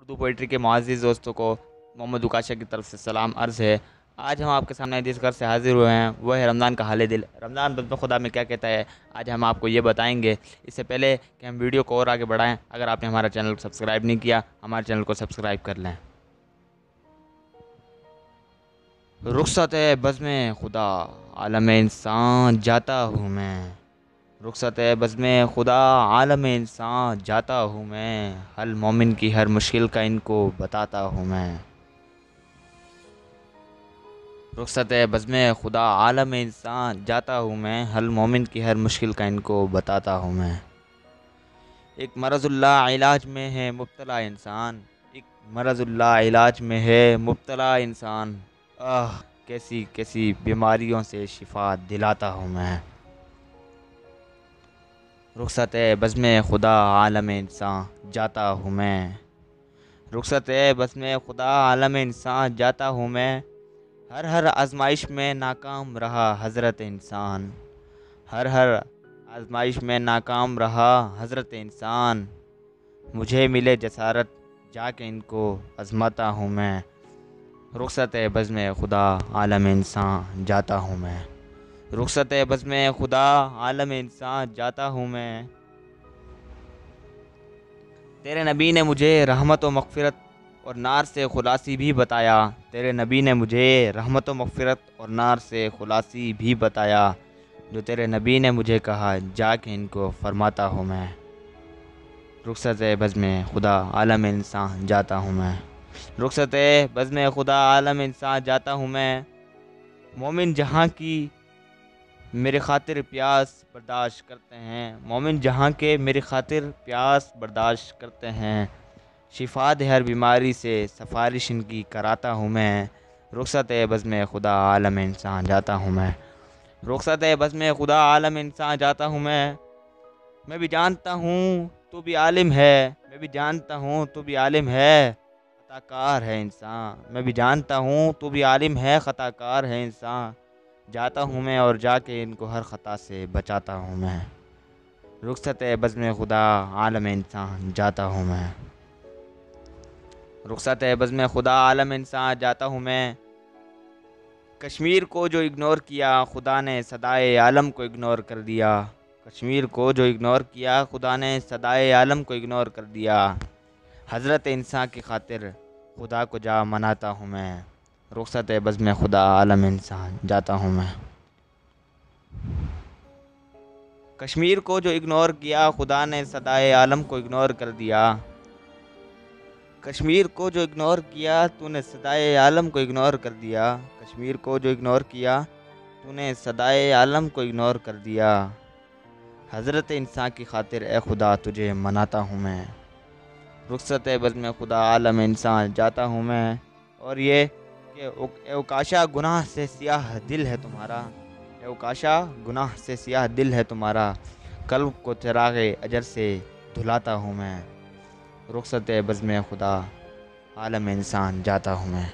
Urdu poetry کے معزز دوستوں کو محمد اکاشا کی طرف سے سلام عرض ہے۔ آج ہم آپ کے سامنے جس گھر سے حاضر ہوئے ہیں وہ ہے رمضان کا حال دل۔ رمضان بزم خدا میں کیا کہتا ہے، آج ہم آپ کو یہ بتائیں گے۔ اس سے پہلے کہ ہم ویڈیو کو اور آگے بڑھائیں، اگر آپ نے ہمارا چینل سبسکرائب نہیں کیا، ہمارے چینل کو سبسکرائب کر لیں۔ رخصت ہے بزم خدا عالم انسان جاتا ہوں میں، رخصت ہے بزم خدا عالم انسان جاتا ہوں میں، حل مومن کی ہر مشکل کا ان کو بتاتا ہوں میں۔ رخصت ہے بزم خدا عالم انسان جاتا ہوں میں، حل مومن کی ہر مشکل کا ان کو بتاتا ہوں میں۔ ایک مرض اللہ علاج میں ہے مبتلا انسان، ایک مرض اللہ علاج میں ہے مبتلا انسان، کیسی کیسی بیماریوں سے شفا دلاتا ہوں میں۔ رخصت ہے بزم خدا عالم انسان جاتا ہوں میں، رخصت ہے بزم خدا عالم انسان جاتا ہوں میں، ہر آزمائش میں ناکام رہا حضرت انسان، ہر آزمائش میں ناکام رہا حضرت انسان، مجھے ملے جسارت جا کے ان کو آزماتا ہوں میں۔ رخصت ہے بزم خدا عالم انسان جاتا ہوں میں، رخصت ہے بزم خدا عالم انسان جاتا ہوں میں۔ تیرے نبی نے مجھے رحمت و مغفرت اور نار سے خلاصی بھی بتایا، تیرے نبی نے مجھے رحمت و مغفرت اور نار سے خلاصی بھی بتایا، جو تیرے نبی نے مجھے کہا جا کے ان کو فرماتا ہوں میں۔ رخصت ہے بزم خدا عالم انسان جاتا ہوں میں، رخصت ہے بزم خدا عالم انسان جاتا ہوں میں، مومن جہاں کی میرے خاطر پیاس برداشت کرتے ہیں، مومن جہاں کے میری خاطر پیاس برداشت کرتے ہیں، شفا دے ہر بیماری سے سفارش ان کی کراتا ہوں میں۔ رخصت ہے بزم خدا عالم انسان جاتا ہوں میں، رخصت ہے بزم خدا عالم انسان جاتا ہوں میں بھی جانتا ہوں تو بھی عالم ہے، میں بھی جانتا ہوں تو بھی عالم ہے، خطا کار ہے انسان، میں بھی جانتا ہوں تو بھی عالم ہے، خطا کار ہے انسان، جاتا ہوں میں اور جا کے ان کو ہر خطا سے بچاتا ہوں میں۔ رخصت ہے بزم خدا عالم انسان جاتا ہوں میں، رخصت ہے بزم خدا عالم انسان جاتا ہوں میں، کشمیر کو جو اگنور کیا خدا نے صدائے عالم کو اگنور کر دیا، کشمیر کو جو اگنور کیا خدا نے صدائے عالم کو اگنور کر دیا، حضرت انسان کی خاطر خدا کو جا مناتا ہوں میں۔ رخصت ہے بزم خدا عالم انسان جاتا ہوں میں، کشمیر کو جو اگنور کیا خدا نے صدائے عالم کو اگنور کر دیا، کشمیر کو جو اگنور کیا تو نے صدائے عالم کو اگنور کر دیا، کشمیر کو جو اگنور کیا تو نے صدائے عالم کو اگنور کر دیا، حضرت انسان کی خاطر اے خدا تجھے مناتا ہوں میں۔ رخصت ہے بزم خدا عالم انسان جاتا ہوں میں، اور یہ کہ اے اکاشا گناہ سے سیاہ دل ہے تمہارا، اے اکاشا گناہ سے سیاہ دل ہے تمہارا، قلب کو چراغ اجر سے دھلاتا ہوں میں۔ رخصت ہے بزم خدا عالم انسان جاتا ہوں میں۔